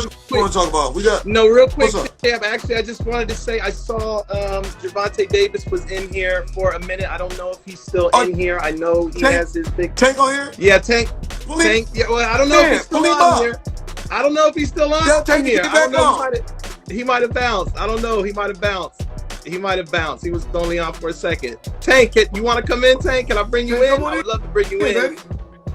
else you want to talk about? We got real quick. What's up? Actually, I just wanted to say I saw Gervonta Davis was in here for a minute. I don't know if he's still in here. I know he has his big Tank on here. Yeah, Tank. Tank. Yeah, well, I don't know if he's still on here. I don't know if he's still on here. I don't know. He might have bounced. I don't know. He might have bounced. He was only on for a second. Tank, you want to come in, Tank? Can I bring you in? I would love to bring you in.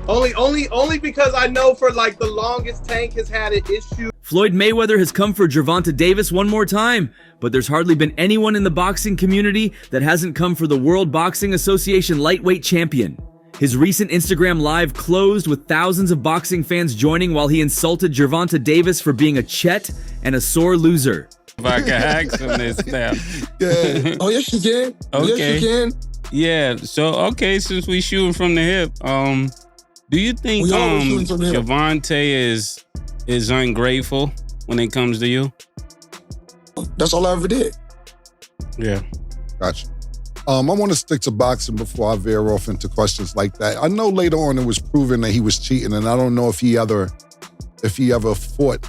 Only because I know for like the longest Tank has had an issue. Floyd Mayweather has come for Gervonta Davis one more time, but there's hardly been anyone in the boxing community that hasn't come for the World Boxing Association lightweight champion. His recent Instagram live closed with thousands of boxing fans joining while he insulted Gervonta Davis for being a Chet and a sore loser. If I can ask him this now. Yeah. Oh, yes, you can. Okay. Yes, you can. Yeah. So, since we shooting from the hip, do you think Gervonta is ungrateful when it comes to you? That's all I ever did. Yeah. Gotcha. I want to stick to boxing before I veer off into questions like that. I know later on it was proven that he was cheating, and I don't know if he ever fought,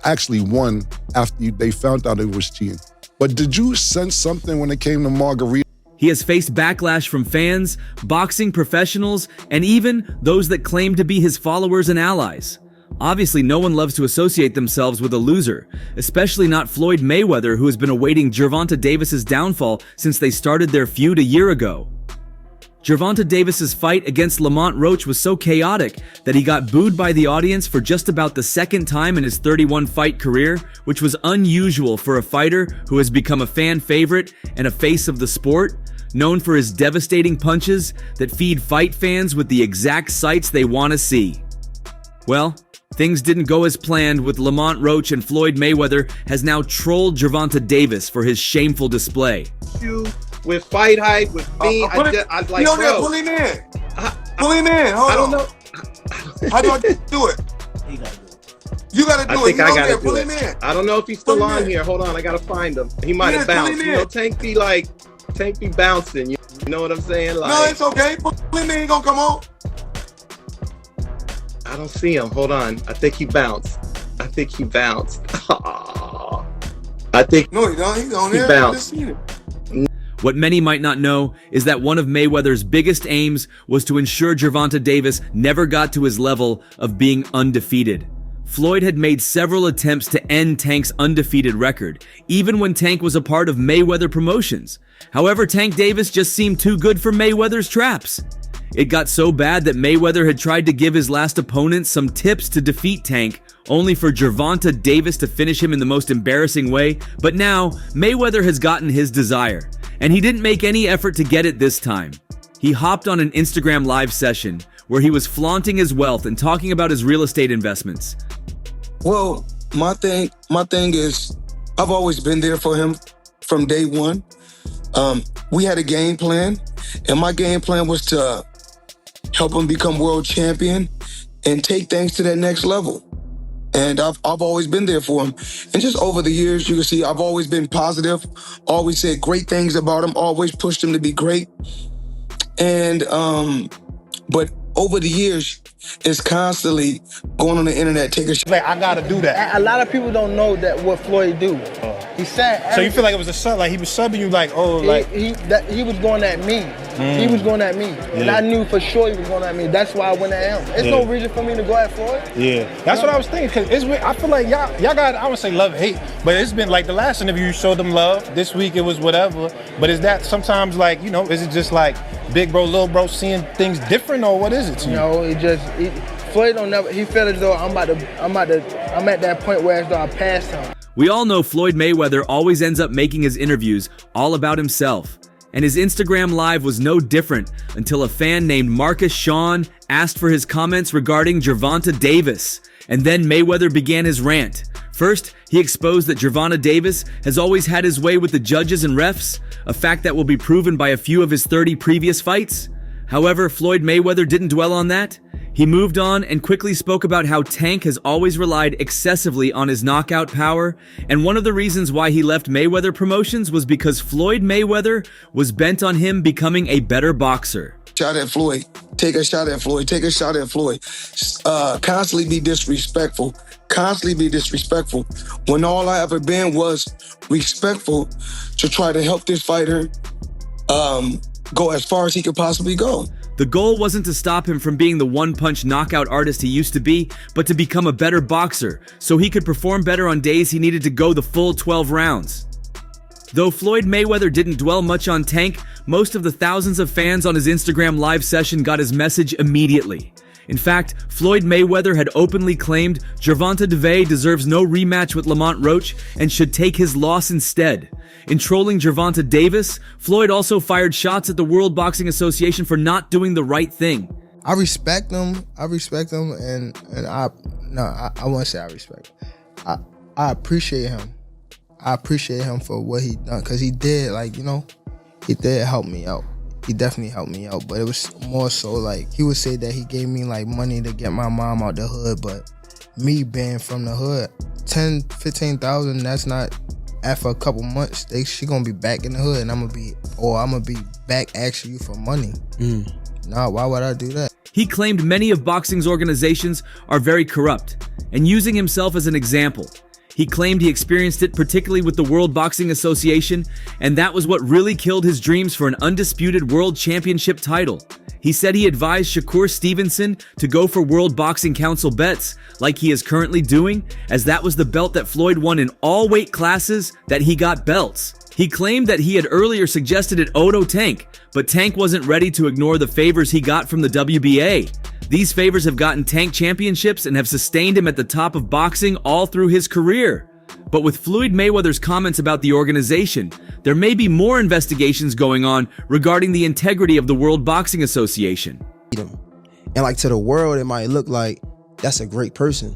actually won after they found out he was cheating. But did you sense something when it came to Margarita? He has faced backlash from fans, boxing professionals, and even those that claim to be his followers and allies. Obviously, no one loves to associate themselves with a loser, especially not Floyd Mayweather, who has been awaiting Gervonta Davis's downfall since they started their feud a year ago. Gervonta Davis's fight against Lamont Roach was so chaotic that he got booed by the audience for just about the second time in his 31-fight career, which was unusual for a fighter who has become a fan favorite and a face of the sport, known for his devastating punches that feed fight fans with the exact sights they want to see. Well, things didn't go as planned, with Lamont Roach, and Floyd Mayweather has now trolled Gervonta Davis for his shameful display. With Fight Hype, with me, I was like, bro. Pull him in. Pull him in. Hold on. I don't know. How do I do it? You gotta do it. I think I gotta pull do him it. in. I don't know if he's still on here. Hold on, I gotta find him. He might have bounced. You know, Tank be bouncing. You know what I'm saying? Like, no, it's okay. Pull him in. He gonna come on. I don't see him. Hold on. I think he bounced. No, he don't. He's on there. Bounced. What many might not know is that one of Mayweather's biggest aims was to ensure Gervonta Davis never got to his level of being undefeated. Floyd had made several attempts to end Tank's undefeated record, even when Tank was a part of Mayweather Promotions. However, Tank Davis just seemed too good for Mayweather's traps. It got so bad that Mayweather had tried to give his last opponent some tips to defeat Tank, only for Gervonta Davis to finish him in the most embarrassing way. But now, Mayweather has gotten his desire, and he didn't make any effort to get it this time. He hopped on an Instagram live session where he was flaunting his wealth and talking about his real estate investments. Well, my thing is, I've always been there for him from day one. We had a game plan, and my game plan was to help him become world champion and take things to that next level. And I've always been there for him. And just over the years, you can see I've always been positive, always said great things about him, always pushed him to be great. And, but over the years, it's constantly going on the internet, taking shit. Like, I gotta do that. A lot of people don't know that what Floyd do. He said. So you feel like it was a sub, like he was subbing you, like, oh, like he was going at me. He was going at me, and I knew for sure he was going at me. That's why I went at him. There's no reason for me to go at Floyd. Yeah, that's what I was thinking. Cause it's, I feel like y'all got, I would say love hate, but it's been like the last interview you showed them love. This week it was whatever. But is that sometimes like, you know, is it just like big bro, little bro seeing things different, or what is it to you? No, Floyd don't never. He felt as though I'm at that point where as though I passed him. We all know Floyd Mayweather always ends up making his interviews all about himself. And his Instagram live was no different until a fan named Marcus Sean asked for his comments regarding Gervonta Davis. And then Mayweather began his rant. First, he exposed that Gervonta Davis has always had his way with the judges and refs, a fact that will be proven by a few of his 30 previous fights. However, Floyd Mayweather didn't dwell on that. He moved on and quickly spoke about how Tank has always relied excessively on his knockout power, and one of the reasons why he left Mayweather Promotions was because Floyd Mayweather was bent on him becoming a better boxer. shot at Floyd. Take a shot at Floyd. Take a shot at Floyd. Constantly be disrespectful. Constantly be disrespectful. When all I ever been was respectful to try to help this fighter go as far as he could possibly go. The goal wasn't to stop him from being the one-punch knockout artist he used to be, but to become a better boxer, so he could perform better on days he needed to go the full 12 rounds. Though Floyd Mayweather didn't dwell much on Tank, most of the thousands of fans on his Instagram live session got his message immediately. In fact, Floyd Mayweather had openly claimed Gervonta deserves no rematch with Lamont Roach and should take his loss instead. In trolling Gervonta Davis, Floyd also fired shots at the World Boxing Association for not doing the right thing. I respect him. And I won't say I respect him. I appreciate him. I appreciate him for what he done, because he did, like, you know, he did help me out. He definitely helped me out, but it was more so like, he would say that he gave me like money to get my mom out the hood, but me being from the hood, 10, 15,000, that's not, after a couple months, she gonna be back in the hood, and I'm gonna be back asking you for money. Nah, why would I do that? He claimed many of boxing's organizations are very corrupt, and using himself as an example. He claimed he experienced it particularly with the World Boxing Association, and that was what really killed his dreams for an undisputed world championship title. He said he advised Shakur Stevenson to go for World Boxing Council bets, like he is currently doing, as that was the belt that Floyd won in all weight classes that he got belts. He claimed that he had earlier suggested it Odo Tank, but Tank wasn't ready to ignore the favors he got from the WBA. These favors have gotten Tank championships and have sustained him at the top of boxing all through his career. But with Floyd Mayweather's comments about the organization, there may be more investigations going on regarding the integrity of the World Boxing Association. And like, to the world, it might look like that's a great person.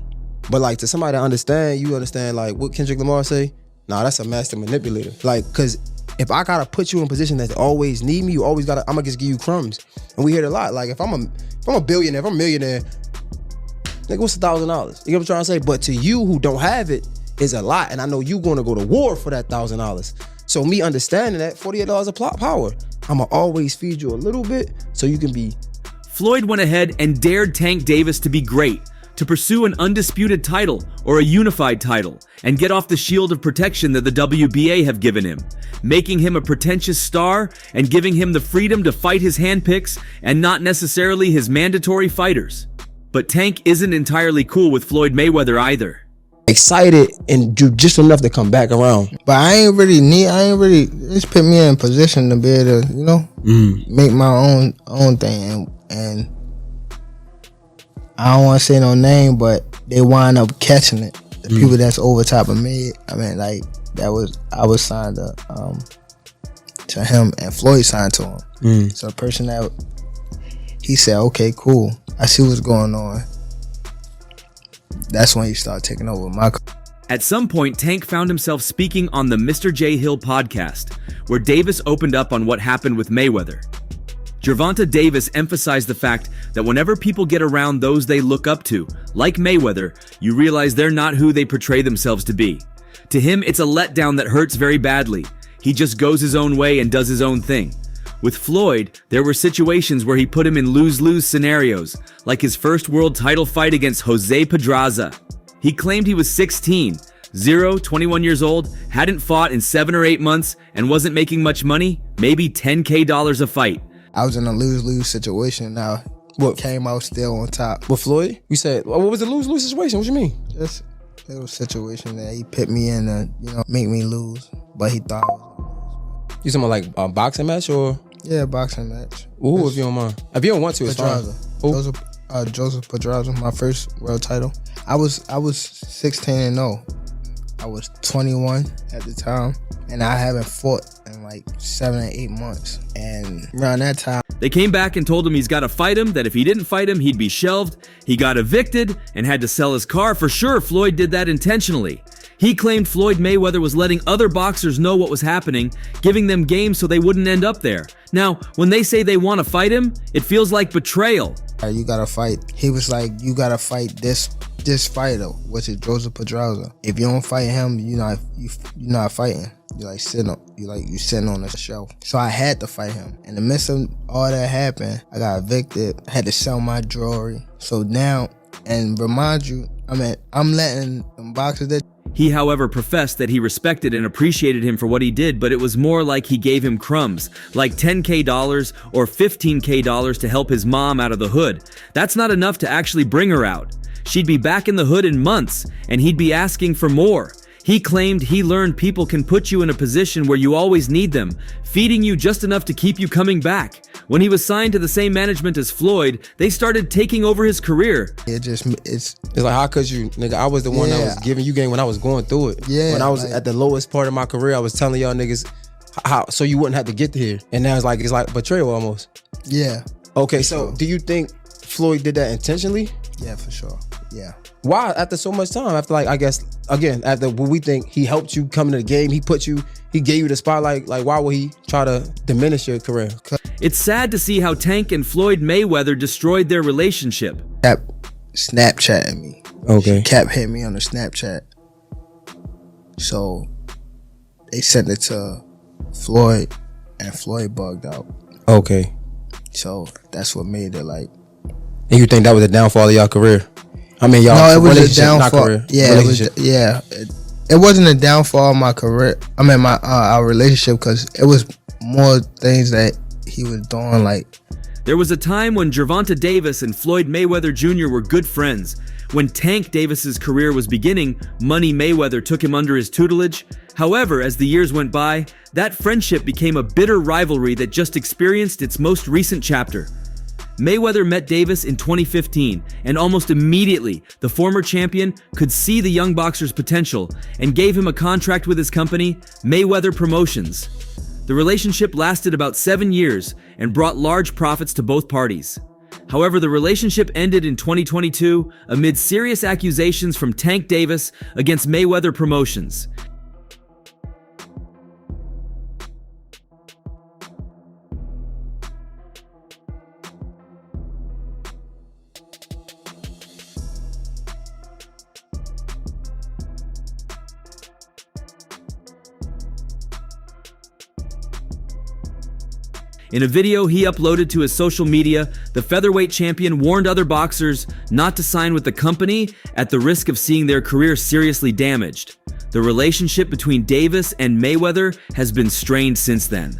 But like, to somebody to understand, you understand like what Kendrick Lamar say? Nah, that's a master manipulator. Like, cause if I gotta put you in a position that always need me, you always gotta, I'm gonna just give you crumbs. And we hear it a lot. Like, if I'm a billionaire, if I'm a millionaire, nigga, what's $1,000? You know what I'm trying to say? But to you who don't have it, is a lot. And I know you gonna go to war for that $1,000. So me understanding that, $48 of plot power, I'ma always feed you a little bit so you can be. Floyd went ahead and dared Tank Davis to be great, to pursue an undisputed title or a unified title, and get off the shield of protection that the WBA have given him, making him a pretentious star and giving him the freedom to fight his handpicks and not necessarily his mandatory fighters. But Tank isn't entirely cool with Floyd Mayweather either. Excited and do just enough to come back around. But I ain't really just put me in position to be able to, you know, make my own thing. And I don't want to say no name, but they wind up catching it. The people that's over top of me, I mean, like, I was signed to him, and Floyd signed to him. So the person that, he said, okay, cool, I see what's going on. That's when he started taking over my. At some point, Tank found himself speaking on the Mr. J. Hill podcast, where Davis opened up on what happened with Mayweather. Gervonta Davis emphasized the fact that whenever people get around those they look up to, like Mayweather, you realize they're not who they portray themselves to be. To him, it's a letdown that hurts very badly. He just goes his own way and does his own thing. With Floyd, there were situations where he put him in lose-lose scenarios, like his first world title fight against Jose Pedraza. He claimed he was 16, 21 years old, hadn't fought in 7 or 8 months, and wasn't making much money, maybe $10K a fight. I was in a lose-lose situation. Now, what came out still on top. With Floyd? You said, what was the lose-lose situation? What you mean? Just a little situation that he put me in to, you know, make me lose, but he thought I was gonna lose. You talking about like a boxing match or? Yeah, boxing match. Ooh, if you don't mind. If you don't want to, it's Pedraza. fine. Joseph Pedraza, my first world title. I was 16-0. I was 21 at the time, and I haven't fought in like 7 or 8 months. And around that time, they came back and told him he's got to fight him, that if he didn't fight him, he'd be shelved. He got evicted and had to sell his car. For sure, Floyd did that intentionally. He claimed Floyd Mayweather was letting other boxers know what was happening, giving them games so they wouldn't end up there. Now, when they say they want to fight him, it feels like betrayal. You gotta fight. He was like, you gotta fight this this fighter, which is Joseph Pedraza. If you don't fight him, you're not fighting. You sitting on the shelf. So I had to fight him. In the midst of all that happened, I got evicted. I had to sell my jewelry. So now, and remind you, I'm letting them boxers that. He, however, professed that he respected and appreciated him for what he did, but it was more like he gave him crumbs, like $10K or $15K to help his mom out of the hood. That's not enough to actually bring her out. She'd be back in the hood in months, and he'd be asking for more. He claimed he learned people can put you in a position where you always need them, feeding you just enough to keep you coming back. When he was signed to the same management as Floyd, they started taking over his career. It's like, how could you, nigga? I was the one that was giving you game when I was going through it. Yeah. When I was at the lowest part of my career, I was telling y'all niggas how so you wouldn't have to get here. And now it's like betrayal almost. Yeah. Okay, so do you think Floyd did that intentionally? Yeah, for sure. Yeah. Why? After so much time, after I guess, again, after what we think he helped you come into the game, he gave you the spotlight, why would he try to diminish your career? It's sad to see how Tank and Floyd Mayweather destroyed their relationship. Kept Snapchatting me. Okay. She kept hitting me on the Snapchat. So they sent it to Floyd, and Floyd bugged out. Okay. So that's what made it like. And you think that was the downfall of y'all career? I mean, y'all. No, it was a downfall. Not career. Yeah, it wasn't a downfall of my career. I mean, our relationship, because it was more things that he was doing. Like, there was a time when Gervonta Davis and Floyd Mayweather Jr. were good friends. When Tank Davis's career was beginning, Money Mayweather took him under his tutelage. However, as the years went by, that friendship became a bitter rivalry that just experienced its most recent chapter. Mayweather met Davis in 2015, and almost immediately, the former champion could see the young boxer's potential and gave him a contract with his company, Mayweather Promotions. The relationship lasted about 7 years and brought large profits to both parties. However, the relationship ended in 2022 amid serious accusations from Tank Davis against Mayweather Promotions. In a video he uploaded to his social media, the featherweight champion warned other boxers not to sign with the company at the risk of seeing their career seriously damaged. The relationship between Davis and Mayweather has been strained since then.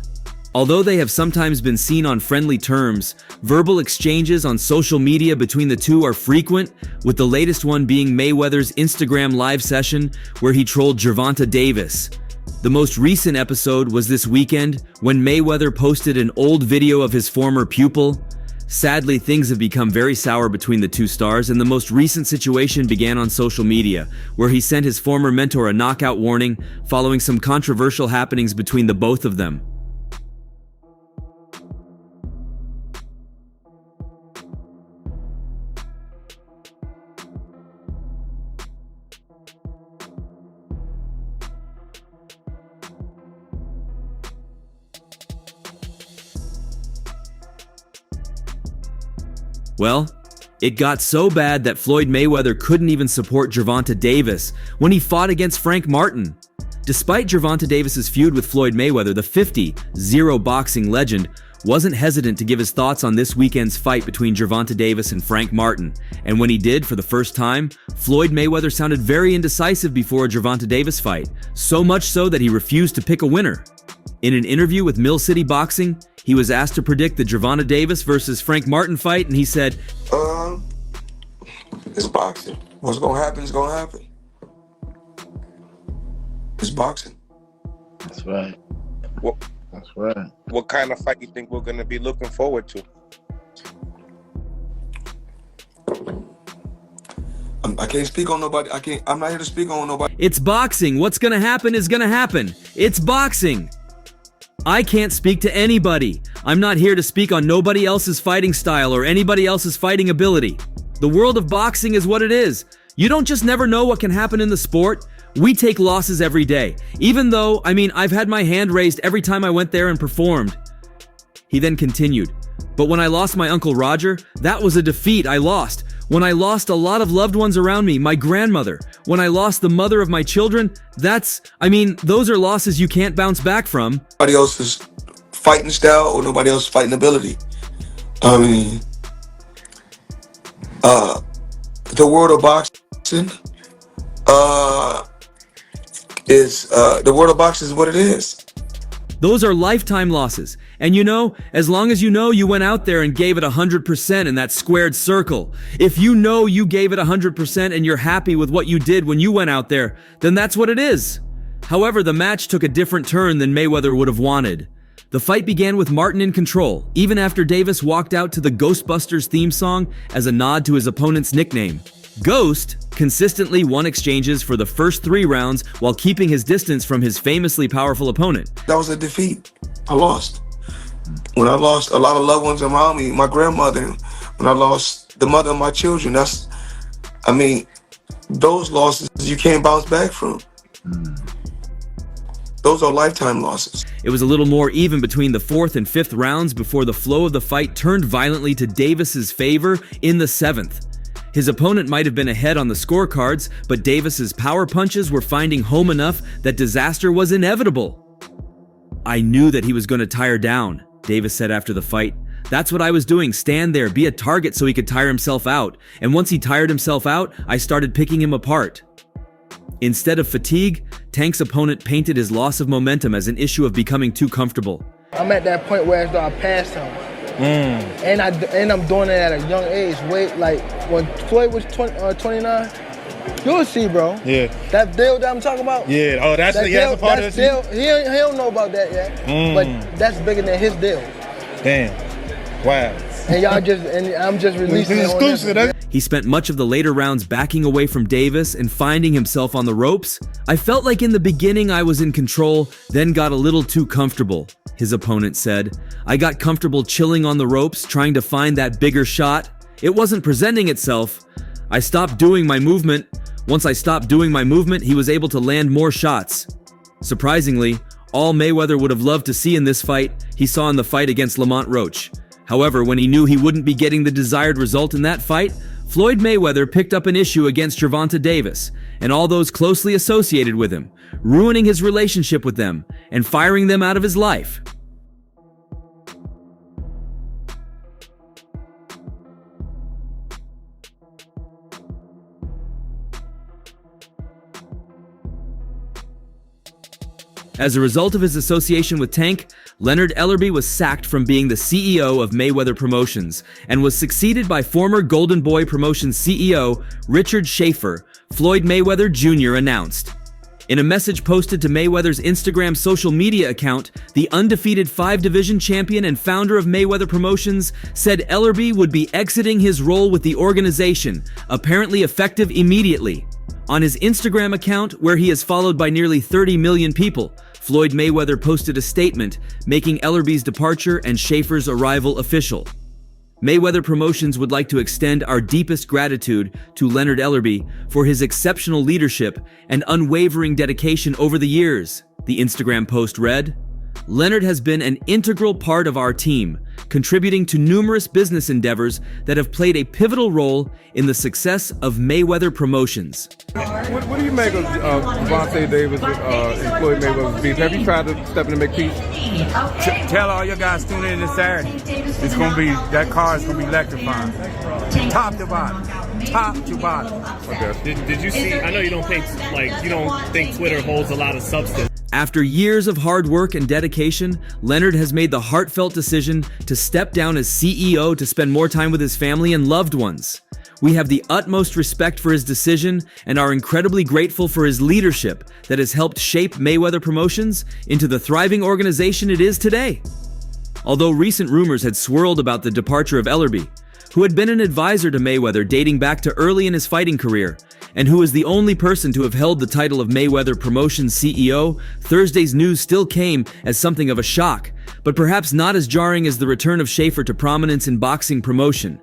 Although they have sometimes been seen on friendly terms, verbal exchanges on social media between the two are frequent, with the latest one being Mayweather's Instagram live session where he trolled Gervonta Davis. The most recent episode was this weekend when Mayweather posted an old video of his former pupil. Sadly, things have become very sour between the two stars, and the most recent situation began on social media, where he sent his former mentor a knockout warning following some controversial happenings between the both of them. Well, it got so bad that Floyd Mayweather couldn't even support Gervonta Davis when he fought against Frank Martin. Despite Gervonta Davis's feud with Floyd Mayweather, the 50-0 boxing legend wasn't hesitant to give his thoughts on this weekend's fight between Gervonta Davis and Frank Martin. And when he did for the first time, Floyd Mayweather sounded very indecisive before a Gervonta Davis fight, so much so that he refused to pick a winner. In an interview with Mill City Boxing, he was asked to predict the Gervonta Davis versus Frank Martin fight, and he said, It's boxing. What's gonna happen is gonna happen. It's boxing. That's right. That's right. What kind of fight you think we're gonna be looking forward to? I can't speak on nobody. I'm not here to speak on nobody. It's boxing. What's gonna happen is gonna happen. It's boxing. I can't speak to anybody. I'm not here to speak on nobody else's fighting style or anybody else's fighting ability. The world of boxing is what it is. You don't just never know what can happen in the sport. We take losses every day. Even though, I've had my hand raised every time I went there and performed. He then continued, but when I lost my Uncle Roger, that was a defeat. I lost. When I lost a lot of loved ones around me, my grandmother, when I lost the mother of my children, those are losses you can't bounce back from. Nobody else's fighting style or nobody else's fighting ability. I mean, the world of boxing is what it is. Those are lifetime losses. And as long as you went out there and gave it 100% in that squared circle, if you gave it 100% and you're happy with what you did when you went out there, then that's what it is. However, the match took a different turn than Mayweather would have wanted. The fight began with Martin in control, even after Davis walked out to the Ghostbusters theme song as a nod to his opponent's nickname. Ghost consistently won exchanges for the first 3 rounds while keeping his distance from his famously powerful opponent. That was a defeat. I lost. When I lost a lot of loved ones around me, my grandmother, when I lost the mother of my children, those losses you can't bounce back from. Those are lifetime losses. It was a little more even between the 4th and 5th rounds before the flow of the fight turned violently to Davis's favor in the 7th. His opponent might have been ahead on the scorecards, but Davis's power punches were finding home enough that disaster was inevitable. "I knew that he was going to tire down," Davis said after the fight. "That's what I was doing, stand there, be a target so he could tire himself out. And once he tired himself out, I started picking him apart." Instead of fatigue, Tank's opponent painted his loss of momentum as an issue of becoming too comfortable. I'm at that point where I passed him. And I'm doing it at a young age. When Floyd was 29, you'll see, bro. Yeah. That deal that I'm talking about. Yeah. Oh, that's a part of the deal. He don't know about that yet. But that's bigger than his deal. Damn. Wow. And I'm just releasing it exclusive. He spent much of the later rounds backing away from Davis and finding himself on the ropes. "I felt like in the beginning I was in control, then got a little too comfortable," his opponent said. "I got comfortable chilling on the ropes, trying to find that bigger shot. It wasn't presenting itself. I stopped doing my movement. Once I stopped doing my movement, he was able to land more shots." Surprisingly, all Mayweather would have loved to see in this fight, he saw in the fight against Lamont Roach. However, when he knew he wouldn't be getting the desired result in that fight, Floyd Mayweather picked up an issue against Gervonta Davis and all those closely associated with him, ruining his relationship with them and firing them out of his life. As a result of his association with Tank, Leonard Ellerbe was sacked from being the CEO of Mayweather Promotions and was succeeded by former Golden Boy Promotions CEO Richard Schaefer, Floyd Mayweather Jr. announced. In a message posted to Mayweather's Instagram social media account, the undefeated 5-division champion and founder of Mayweather Promotions said Ellerbe would be exiting his role with the organization, apparently effective immediately. On his Instagram account, where he is followed by nearly 30 million people, Floyd Mayweather posted a statement making Ellerbe's departure and Schaefer's arrival official. Mayweather Promotions would like to extend our deepest gratitude to Leonard Ellerbe for his exceptional leadership and unwavering dedication over the years, the Instagram post read. Leonard has been an integral part of our team, contributing to numerous business endeavors that have played a pivotal role in the success of Mayweather Promotions. What do you make of Gervonta Davis and Floyd Mayweather's beef? Have you tried to step in and make peace? Tell all your guys tune in this Saturday. It's gonna be, that card is gonna be electrifying. Top to bottom. Top to bottom. Okay. Did you see? I know you don't think Twitter holds a lot of substance. After years of hard work and dedication, Leonard has made the heartfelt decision to step down as CEO to spend more time with his family and loved ones. We have the utmost respect for his decision and are incredibly grateful for his leadership that has helped shape Mayweather Promotions into the thriving organization it is today. Although recent rumors had swirled about the departure of Ellerbe, who had been an advisor to Mayweather dating back to early in his fighting career, and who is the only person to have held the title of Mayweather Promotions CEO, Thursday's news still came as something of a shock, but perhaps not as jarring as the return of Schaefer to prominence in boxing promotion.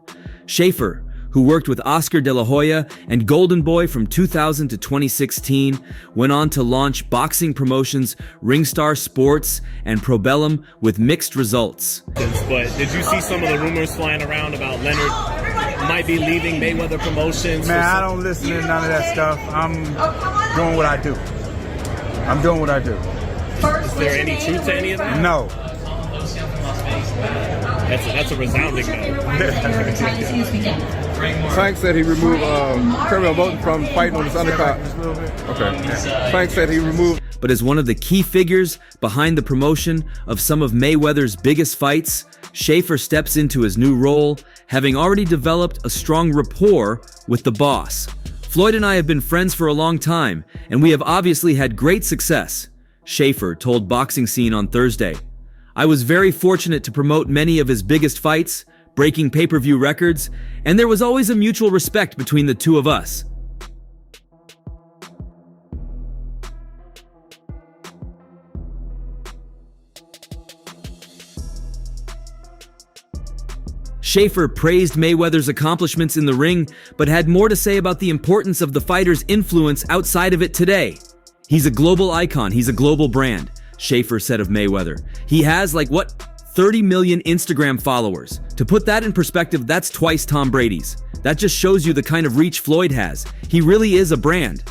Schaefer, who worked with Oscar De La Hoya and Golden Boy from 2000 to 2016, went on to launch boxing promotions Ringstar Sports and Probellum with mixed results. But did you see some of the rumors flying around about Leonard might be leaving Mayweather Promotions? Man, I don't listen to none of that stuff. I'm doing what I do. I'm doing what I do. Is there any truth to any of that? No. That's a resounding no. Tank said he removed Trevor Bolton from fighting on his undercard. Okay. Tank said he removed. But as one of the key figures behind the promotion of some of Mayweather's biggest fights, Schaefer steps into his new role, having already developed a strong rapport with the boss. Floyd and I have been friends for a long time, and we have obviously had great success, Schaefer told Boxing Scene on Thursday. I was very fortunate to promote many of his biggest fights, breaking pay-per-view records, and there was always a mutual respect between the two of us. Schaefer praised Mayweather's accomplishments in the ring, but had more to say about the importance of the fighter's influence outside of it today. He's a global icon, he's a global brand, Schaefer said of Mayweather. He has 30 million Instagram followers. To put that in perspective, that's twice Tom Brady's. That just shows you the kind of reach Floyd has. He really is a brand.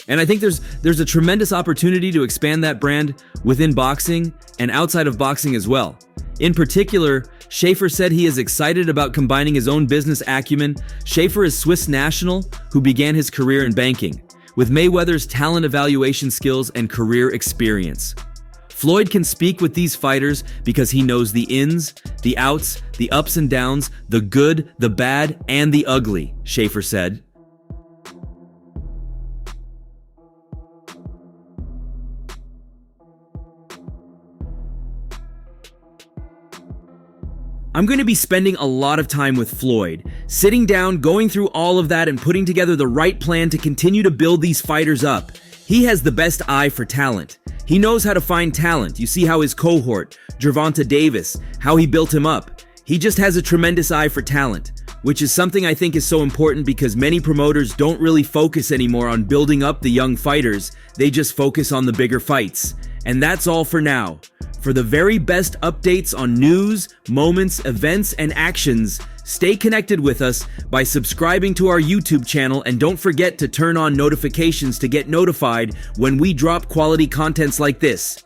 And I think there's a tremendous opportunity to expand that brand within boxing and outside of boxing as well. In particular, Schaefer said he is excited about combining his own business acumen. Schaefer is Swiss national who began his career in banking, with Mayweather's talent evaluation skills and career experience. Floyd can speak with these fighters because he knows the ins, the outs, the ups and downs, the good, the bad, and the ugly, Schaefer said. I'm going to be spending a lot of time with Floyd, sitting down, going through all of that and putting together the right plan to continue to build these fighters up. He has the best eye for talent. He knows how to find talent. You see how his cohort, Gervonta Davis, how he built him up. He just has a tremendous eye for talent, which is something I think is so important because many promoters don't really focus anymore on building up the young fighters. They just focus on the bigger fights. And that's all for now. For the very best updates on news, moments, events, and actions, stay connected with us by subscribing to our YouTube channel and don't forget to turn on notifications to get notified when we drop quality contents like this.